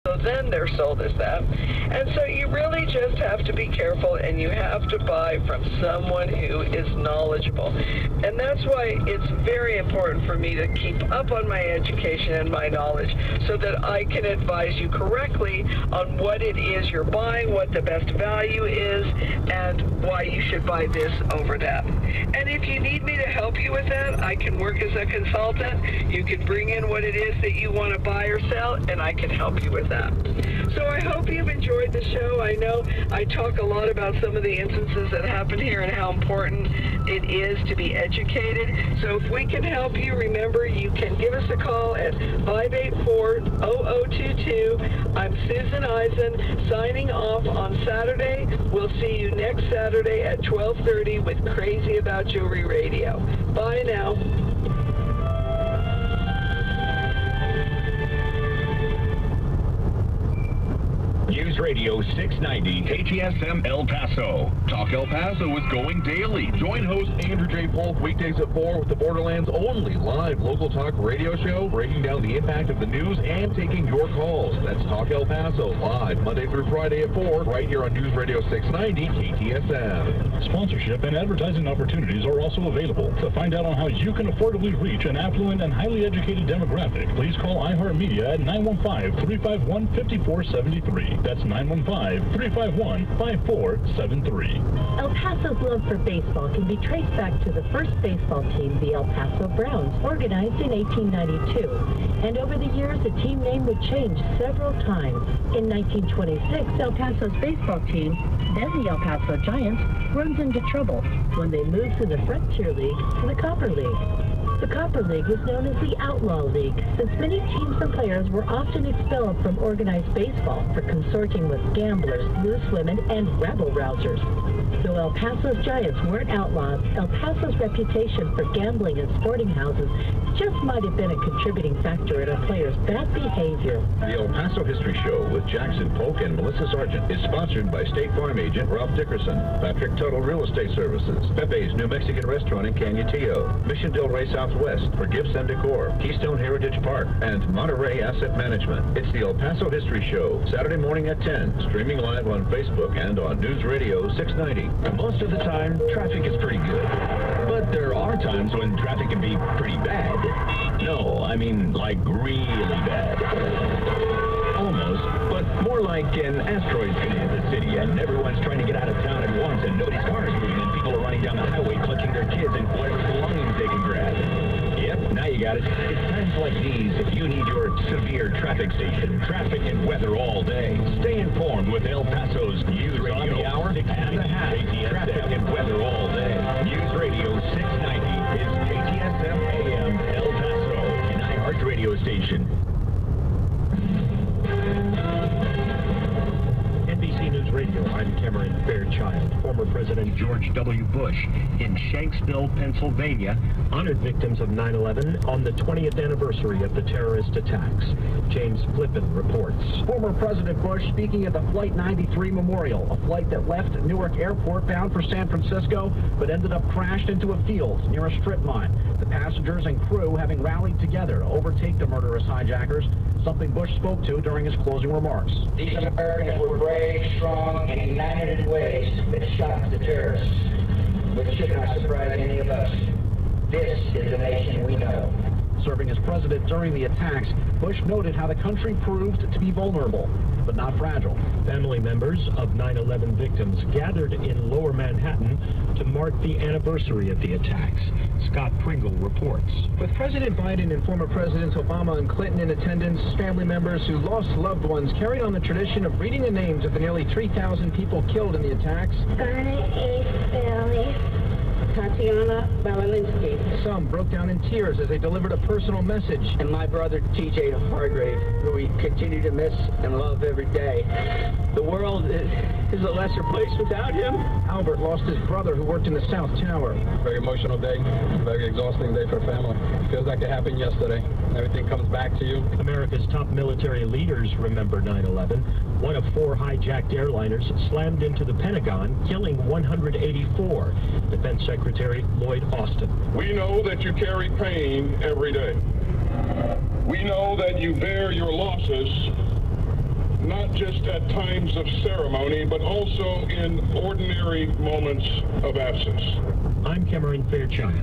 So then they're sold as that. And so you really just have to be careful, and you have to buy from someone who is knowledgeable. And that's why it's very important for me to keep up on my education and my knowledge so that I can advise you correctly on what it is you're buying, what the best value is, and why you should buy this over that. And if you need me to help you with that, I can work as a consultant. You can bring in what it is that you want to buy or sell, and I can help you with that. So I hope you've enjoyed the show. I know I talk a lot about some of the instances that happen here and how important it is to be educated. So if we can help you, remember you can give us a call at 584-0022. I'm Susan Eisen, signing off on Saturday. We'll see you next Saturday at 12:30 with Crazy About Jewelry Radio. Bye now. News Radio 690 KTSM El Paso. Talk El Paso is going daily. Join host Andrew J. Polk weekdays at 4 with the Borderlands' only live local talk radio show, breaking down the impact of the news and taking your calls. That's Talk El Paso, live Monday through Friday at 4, right here on News Radio 690 KTSM. Sponsorship and advertising opportunities are also available. To find out on how you can affordably reach an affluent and highly educated demographic, please call iHeartMedia at 915-351-5473. That's 915-351-5473. El Paso's love for baseball can be traced back to the first baseball team, the El Paso Browns, organized in 1892. And over the years, the team name would change several times. In 1926, El Paso's baseball team, then the El Paso Giants, runs into trouble when they move from the Frontier League to the Copper League. The Copper League was known as the Outlaw League, since many teams and players were often expelled from organized baseball for consorting with gamblers, loose women, and rabble-rousers. Though El Paso's Giants weren't outlaws, El Paso's reputation for gambling and sporting houses just might have been a contributing factor in a player's bad behavior. The El Paso History Show with Jackson Polk and Melissa Sargent is sponsored by State Farm agent Ralph Dickerson, Patrick Tuttle Real Estate Services, Pepe's New Mexican Restaurant in Cañutillo, Mission Del Rey Southwest for Gifts and Decor, Keystone Heritage Park, and Monterey Asset Management. It's the El Paso History Show, Saturday morning at 10, streaming live on Facebook and on News Radio 690. Most of the time, traffic is pretty good. But there are times when traffic can be pretty bad. No, I mean like really bad. Almost, but more like an asteroid's gonna hit the city and everyone's trying to get out of town at once and nobody's car is moving and people are running down the highway clutching their kids and whatever belongings they can grab. Yep, now you got it. It's times like these if you need your severe traffic station, traffic and weather all day. Stay informed with El Paso's News on the Hour and the Hat, traffic and weather all day. News Radio 690 is KTSM AM El Paso, an iHeart radio station. NBC News Radio, I'm Cameron Fairchild. Former President George W. Bush in Shanksville, Pennsylvania, honored victims of 9/11 on the 20th anniversary of the terrorist attacks. James Flippen reports. Former President Bush speaking at the Flight 93 Memorial, a flight that left Newark Airport bound for San Francisco, but ended up crashed into a field near a strip mine. The passengers and crew having rallied together to overtake the murderous hijackers, something Bush spoke to during his closing remarks. These Americans were brave, strong, and united in ways that shocked the terrorists, which should not surprise any of us. This is the nation we know. Serving as president during the attacks, Bush noted how the country proved to be vulnerable, but not fragile. Family members of 9/11 victims gathered in Lower Manhattan to mark the anniversary of the attacks. Scott Pringle reports. With President Biden and former Presidents Obama and Clinton in attendance, family members who lost loved ones carried on the tradition of reading the names of the nearly 3,000 people killed in the attacks. Garnet A. Bailey, Tatiana Balalinsky. Some broke down in tears as they delivered a personal message. And my brother, T.J. Hargrave, who we continue to miss and love every day. The world is a lesser place without him. Albert lost his brother who worked in the South Tower. Very emotional day, very exhausting day for the family. It feels like it happened yesterday. Everything comes back to you. America's top military leaders remember 9/11. One of 4 hijacked airliners slammed into the Pentagon, killing 184. Defense Secretary Lloyd Austin. We know that you carry pain every day. We know that you bear your losses not just at times of ceremony, but also in ordinary moments of absence. I'm Cameron Fairchild,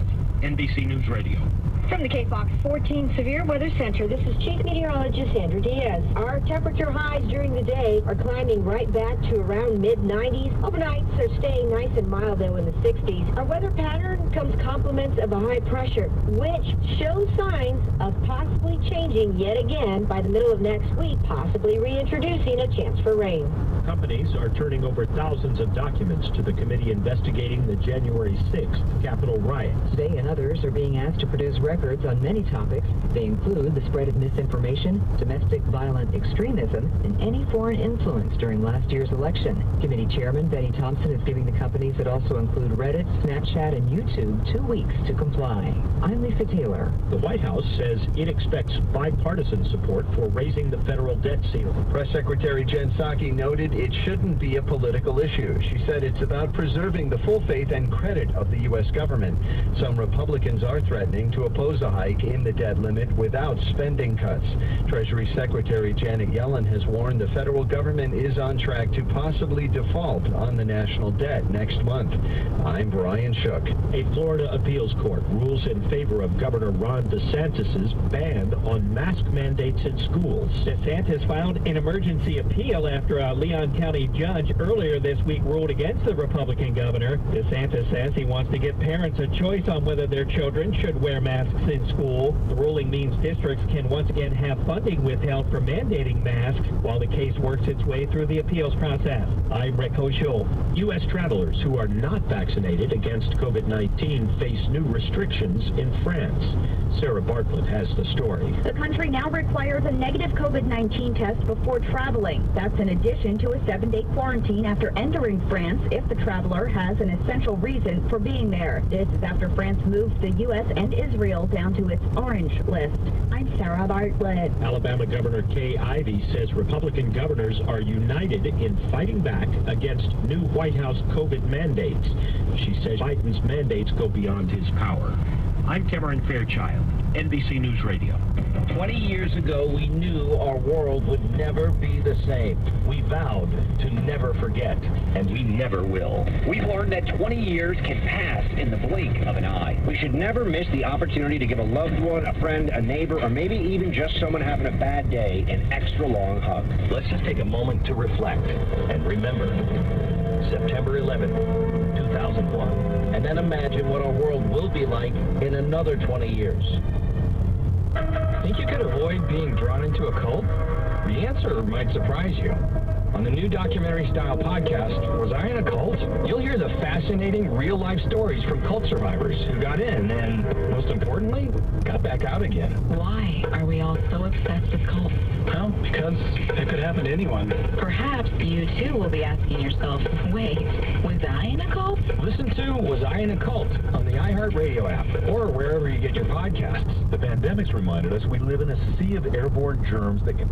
NBC News Radio. From the KFOX 14 Severe Weather Center, this is Chief Meteorologist Andrew Diaz. Our temperature highs during the day are climbing right back to around mid-90s. Overnights are staying nice and mild, though, in the 60s. Our weather pattern comes compliments of a high pressure, which shows signs of possibly changing yet again by the middle of next week, possibly reintroducing a chance for rain. Companies are turning over thousands of documents to the committee investigating the January 6th Capitol riots. They and others are being asked to produce records on many topics. They include the spread of misinformation, domestic violent extremism, and any foreign influence during last year's election. Committee Chairman Benny Thompson is giving the companies that also include Reddit, Snapchat, and YouTube 2 weeks to comply. I'm Lisa Taylor. The White House says it expects bipartisan support for raising the federal debt ceiling. Press Secretary Jen Psaki noted it shouldn't be a political issue. She said it's about preserving the full faith and credit of the U.S. government. Some Republicans are threatening to oppose a hike in the debt limit without spending cuts. Treasury Secretary Janet Yellen has warned the federal government is on track to possibly default on the national debt next month. I'm Brian Shook. A Florida appeals court rules in favor of Governor Ron DeSantis' ban on mask mandates in schools. DeSantis filed an emergency appeal after a Leon County judge earlier this week ruled against the Republican governor. DeSantis says he wants to give parents a choice on whether their children should wear masks in school. The ruling means districts can once again have funding withheld for mandating masks while the case works its way through the appeals process. I'm Rick Hochul. U.S. travelers who are not vaccinated against COVID-19 face new restrictions in France. Sarah Bartlett has the story. The country now requires a negative COVID-19 test before traveling. That's in addition to a 7-day quarantine after entering France if the traveler has an essential reason for being there. This is after France moved the U.S. and Israel down to its orange list. I'm Sarah Bartlett. Alabama Governor Kay Ivey says Republican governors are united in fighting back against new White House COVID mandates. She says Biden's mandates go beyond his power. I'm Cameron Fairchild, NBC News Radio. 20 years ago, we knew our world would never be the same. We vowed to never forget, and we never will. We've learned that 20 years can pass in the blink of an eye. We should never miss the opportunity to give a loved one, a friend, a neighbor, or maybe even just someone having a bad day an extra long hug. Let's just take a moment to reflect and remember September 11th, 2001, and then imagine what our world will be like in another 20 years. Think you could avoid being drawn into a cult? The answer might surprise you. On the new documentary-style podcast, Was I in a Cult?, you'll hear the fascinating real-life stories from cult survivors who got in and, most importantly, got back out again. Why are we all so obsessed with cults? Well, because it could happen to anyone. Perhaps you, too, will be asking yourself, wait, was I in a cult? Listen to Was I in a Cult on the iHeartRadio app or wherever you get your podcasts. The pandemic's reminded us we live in a sea of airborne germs that can